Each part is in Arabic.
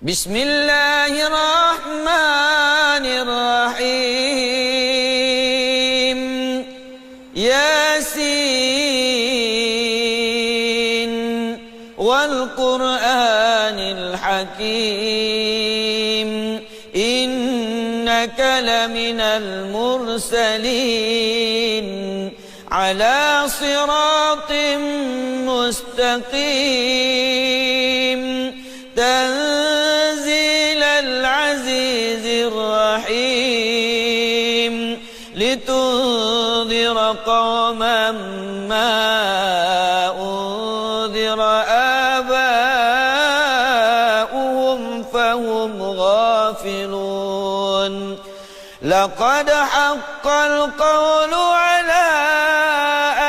بسم الله الرحمن الرحيم ياسين والقرآن الحكيم إنك لمن المرسلين على صراط مستقيم تنزيل العزيز الرحيم لتنذر قوما ما أنذر آباؤهم فهم غافلون لقد حق القول على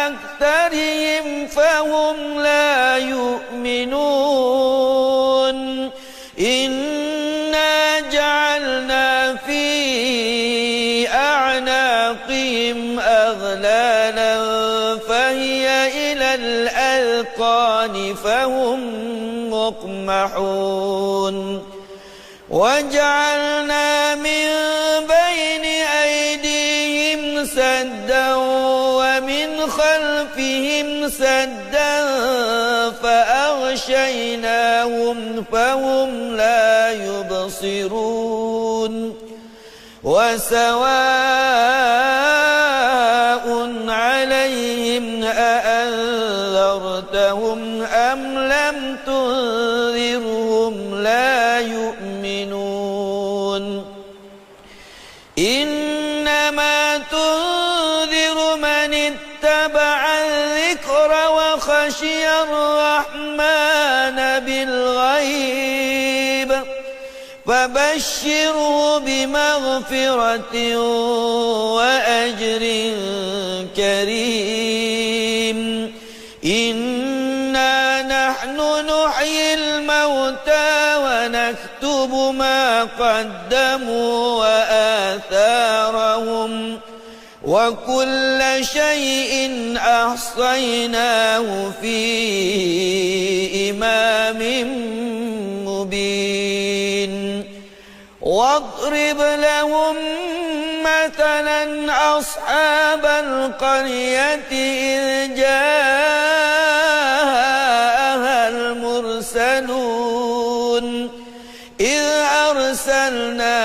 أكثرهم فهم لا يؤمنون إنا جعلنا في أعناقهم أغلالا فهي إلى الأذقان فهم مقمحون وجعلنا من بين أيديهم سدا ومن خلفهم سدا فأغشيناهم فهم لا يبصرون وسواء عليهم أأنذرتهم أم لم تنذرهم لا يؤمنون إنما تنذر من اتبع الذكر وخشي الرحمن بالغيب فبشره بمغفرة وأجر كريم إنا نحن نحيي الموتى ونكتب ما قدموا وآثارهم وكل شيء أحصيناه في إمام مبين واضرب لهم مثلا أصحاب القرية إذ جاءها المرسلون إذ أرسلنا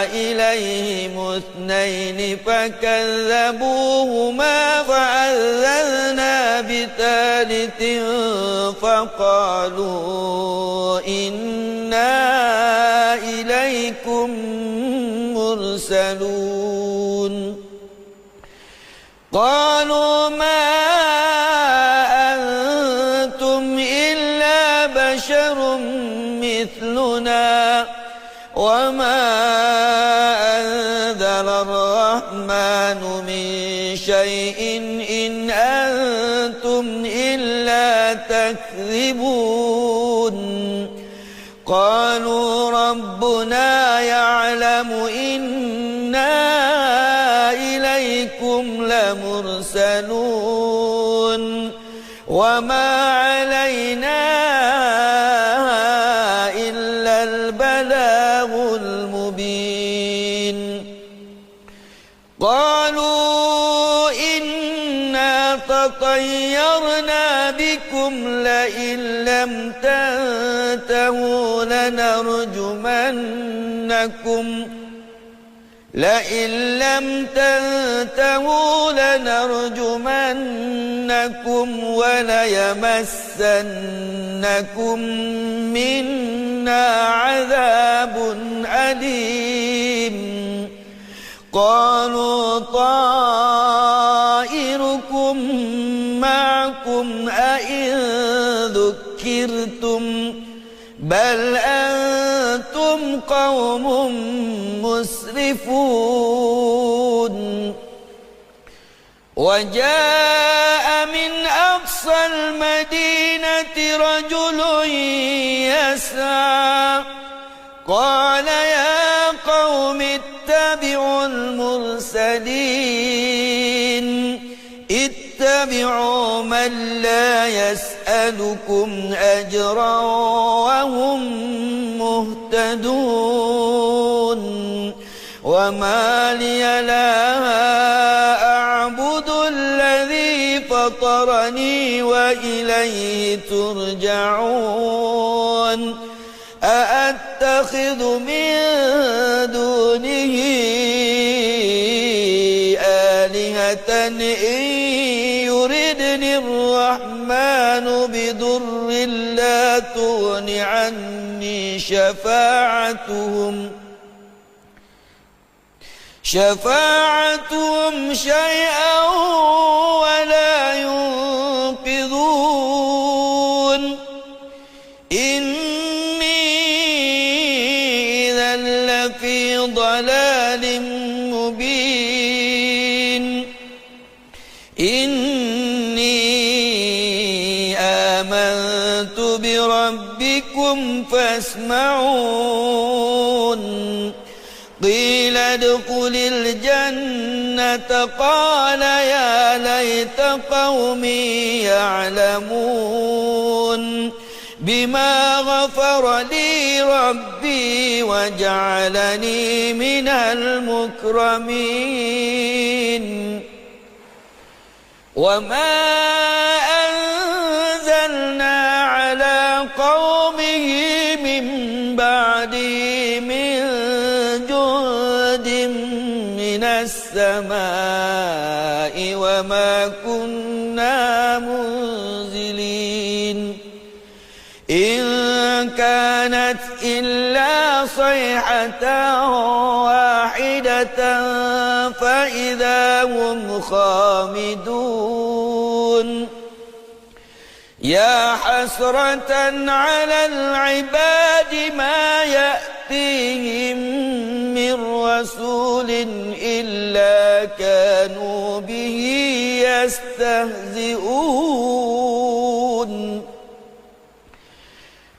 إليهم اثنين فكذبوهما فعززنا بثالث فقالوا إنا إليكم مرسلون قالوا ما أنتم إلا بشر مثلنا وما أنزل الرحمن من شيء إن أنتم إلا تكذبون قالوا ربنا يعلم إنا إليكم لمرسلون وما علينا إلا البلاغ المبين قالوا إنا تطيرنا بكم لئن لم تنتهوا لنرجمنكم وليمسنكم منا عذاب أليم قالوا طائركم معكم أئن ذكرتم بل أنتم قوم مسرفون وجاء من أقصى المدينة رجل يسعى قال يا قوم اتبعوا المرسلين اتبعوا من لا يسألكم أجرا وهم مهتدون وما لي لا أعبد الذي فطرني وإليه ترجعون أأتخذ من دونه آلهة إن يردني الرحمن بضر لا تغن عني شفاعتهم شيئا ولا ينقذون إني إذا لفي ضلال مبين إني آمنت بربكم فاسمعون قيل ادخل الجنة قال يا ليت قومي يعلمون بما غفر لي ربي وجعلني من المكرمين وما أنزلنا على قومه من بعده من جند من السماء وما كنا منزلين إن كانت إلا صيحة واحدة فإذا هم خامدون يا حسرة على العباد ما يأتيهم من رسول إلا كانوا به يستهزئون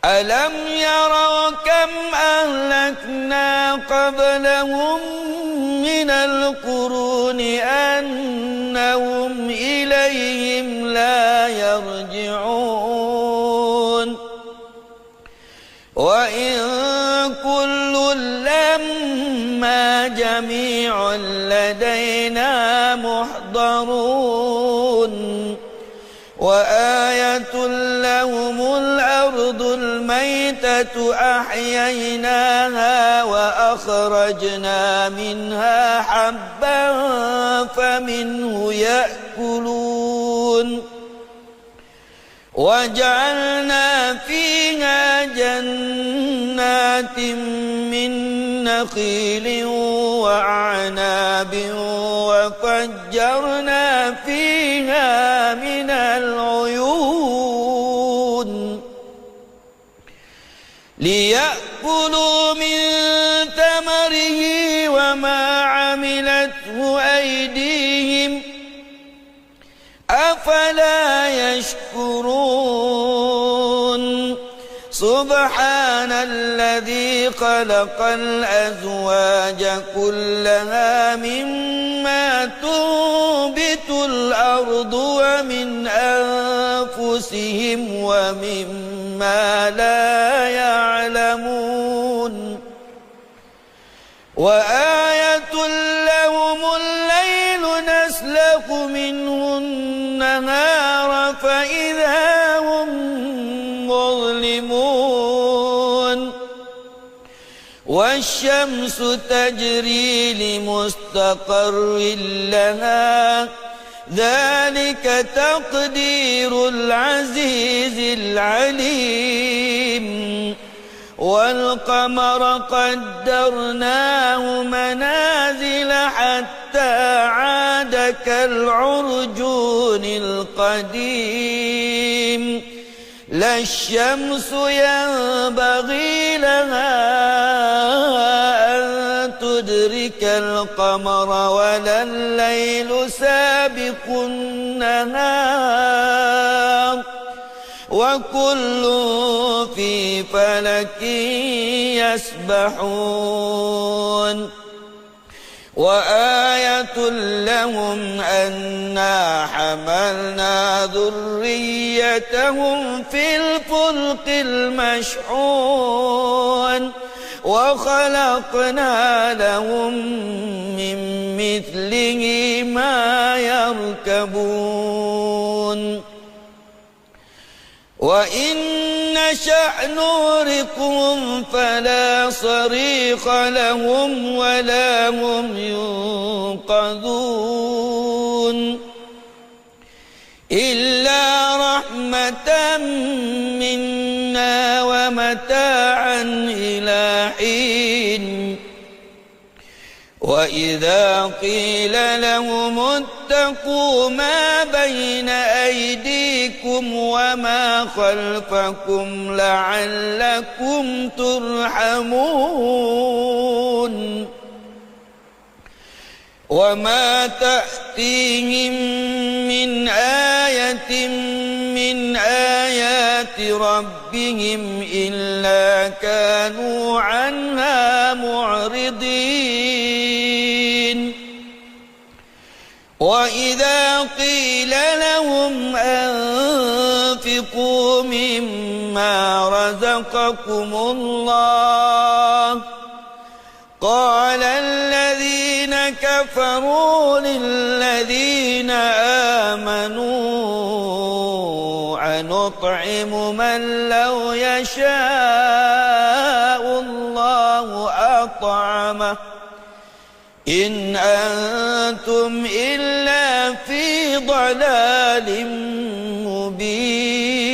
ألم يروا كم أهلكنا قبلهم من القرون أنهم إليهم لا يرجعون وإن كل لما جميع لدينا محضرون وآية لهم الأرض الميتة أحييناها وأخرجنا منها حبا فمنه يأكلون وجعلنا فيها جنات من نخيل وأعناب وفجرنا فيها من العيون ليأكلوا من ثمره وما عملته أيديهم أفلا يشكرون سبحان الذي خلق الأزواج كلها مما تنبت الأرض ومن أنفسهم ومما لا يعلمون وآية لهم الليل نسلخ منه النهار فإذا هم مظلمون والشمس تجري لمستقر لها ذلك تقدير العزيز العليم والقمر قدرناه منازل حتى عاد كالعرجون القديم لا الشمس ينبغي لها أن تدرك القمر ولا الليل سابق النهار وكل في فلك يسبحون وآية لهم أنا حملنا ذريتهم في الفلك المشحون وخلقنا لهم من مثله ما يركبون وإن نشأ نغرقهم فلا صريخ لهم ولا هم ينقذون إلا رحمة منا ومتاعا إلى حين وإذا قيل لهم اتقوا ما بين أيديكم وما خلفكم لعلكم ترحمون وما تأتيهم من آية من آيات ربهم إلا كانوا عنها معرضين وإذا قيل لهم أنفقوا مما رزقكم الله قال الذين كفروا للذين آمنوا أنطعم من لو يشاء الله أطعمه إن أنتم إلا في ضلال مبين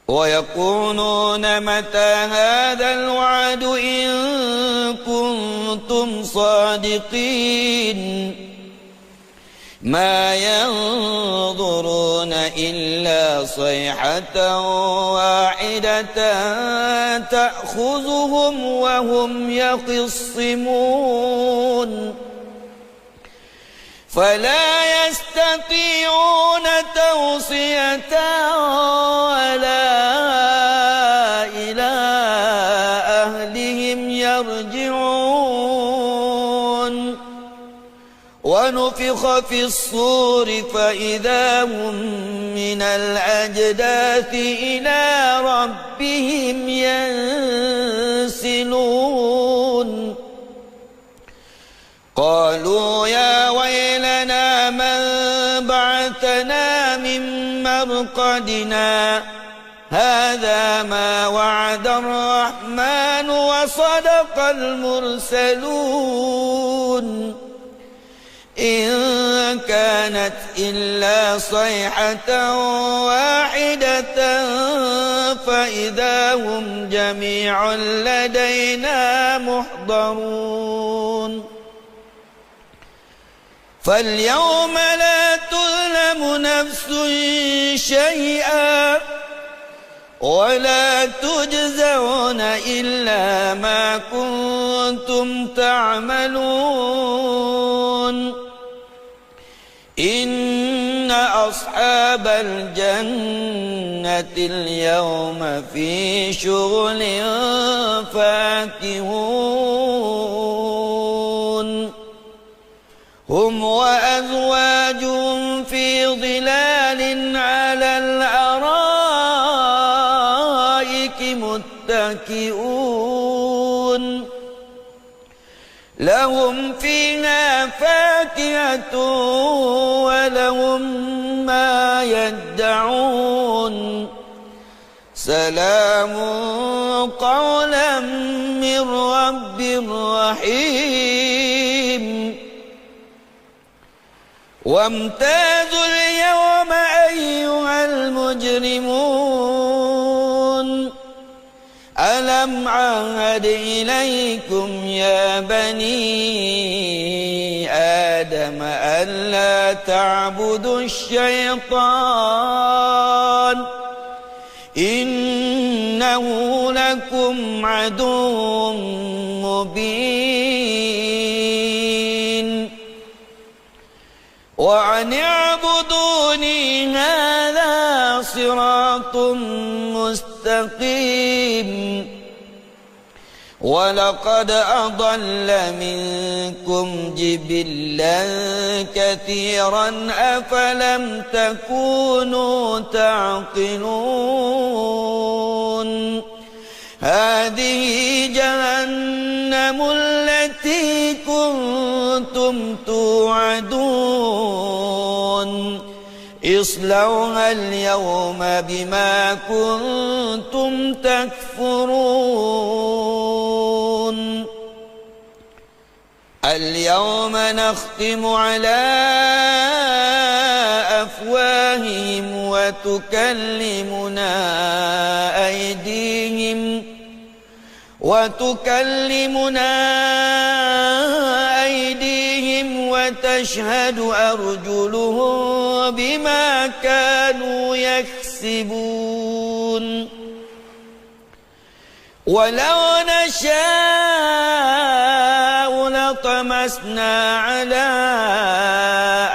ويقولون متى هذا الوعد إن كنتم صادقين ما ينظرون إلا صيحة واحدة تأخذهم وهم يخصمون فلا يستطيعون توصية ولا إلى أهلهم يرجعون ونفخ في الصور فإذا هم من الأجداث إلى ربهم ينسلون قالوا يا ويلنا من بعثنا من مرقدنا هذا ما وعد الرحمن وصدق المرسلون إن كانت إلا صيحة واحدة فإذا هم جميع لدينا محضرون فاليوم لا تظلم نفس شيئا ولا تجزون إلا ما كنتم تعملون إن أصحاب الجنة اليوم في شغل فاكهون هم وأزواجهم في ظلال على الأرائك متكئون لهم فيها فاكهة ولهم ما يدعون سلام قولا من رب رحيم وامتازوا اليوم أيها المجرمون ألم عهد إليكم يا بني آدم ألا تعبدوا الشيطان إنه لكم عدو مبين وأن اعبدوني هذا صراط مستقيم ولقد أضل منكم جبلا كثيرا أفلم تكونوا تعقلون هذه جهنم التي كنتم توعدون اصلوها اليوم بما كنتم تكفرون اليوم نختم على أفواههم وتكلمنا أيديهم وتشهد أرجلهم بما كانوا يكسبون ولو نشاء لطمسنا على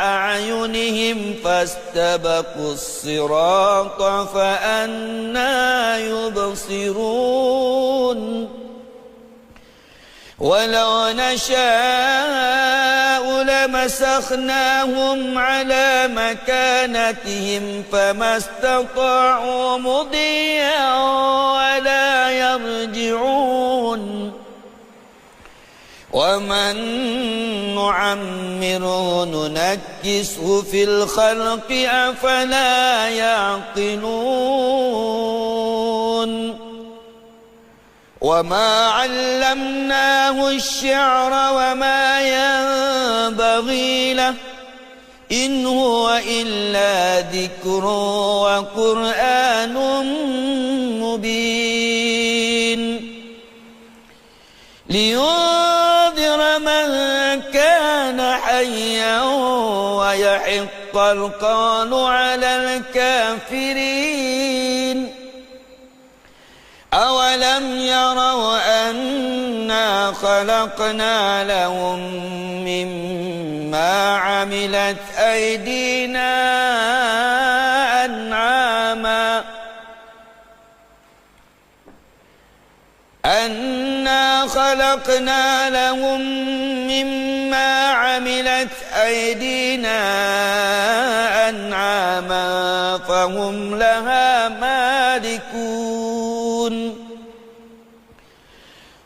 أعينهم فاستبقوا الصراط فأنى يبصرون ولو نشاء لمسخناهم على مكانتهم فما استطاعوا مضيا ولا يرجعون ومن نعمره ننكسه في الخلق أفلا يعقلون وما علمناه الشعر وما ينبغي له إن هو إلا ذكر وقرآن مبين لينذر من كان حيا ويحق القول على الكافرين أولم يروا أنا خلقنا لهم مما عملت أيدينا أنعاما فهم لها مالكون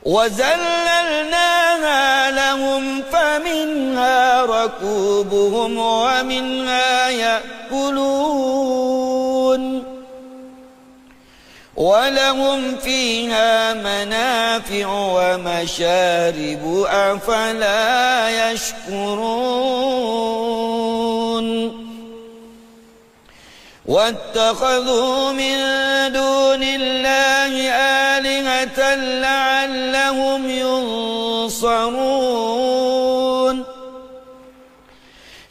وذللناها لهم فمنها ركوبهم ومنها يأكلون ولهم فيها منافع ومشارب أفلا يشكرون واتخذوا من دون الله آلهة لعلهم ينصرون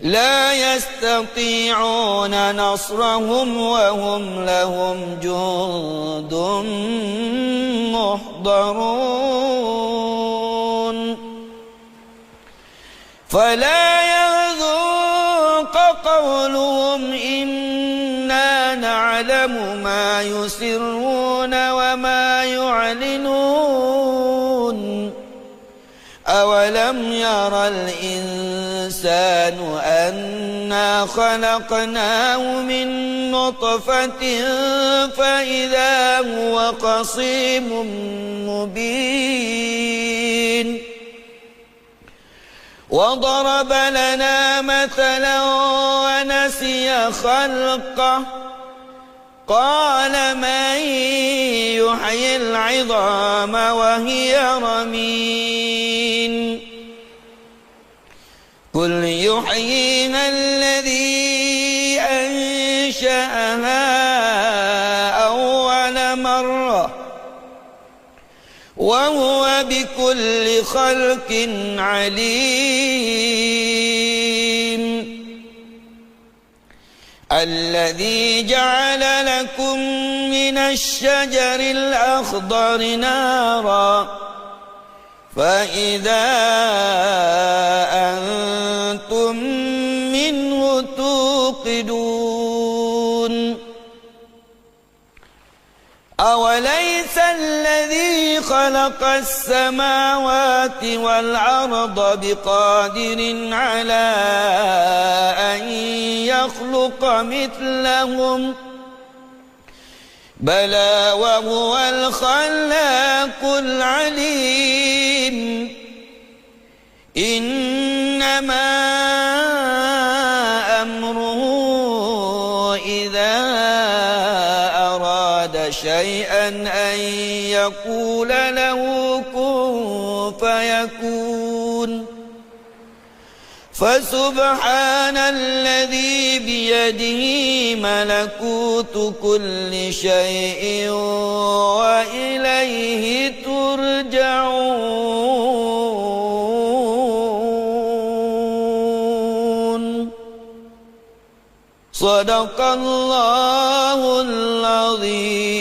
لا يستطيعون نصرهم وهم لهم جند محضرون فلا يحزنك قولهم إنا نعلم ما يسرون وما يعلنون أولم ير الإنسان أنا خلقناه من نطفة فإذا هو خصيم مبين وضرب لنا مثلا ونسي خلقه قال من يحيي العظام وهي رميم قل يحييها الذي أنشأها أول مرة وهو بكل خلق عليم الذي جعل لكم من الشجر الأخضر نارا فإذا أنتم منه توقدون أوليس الذي خلق السماوات والأرض بقادر على أن يخلق مثلهم بلى وهو الخلاق العليم إنما أمره إذا أراد شيئا أن يقول له كن فيكون فسبحان الذي بيده ملكوت كل شيء وإليه ترجعون صدق الله العظيم.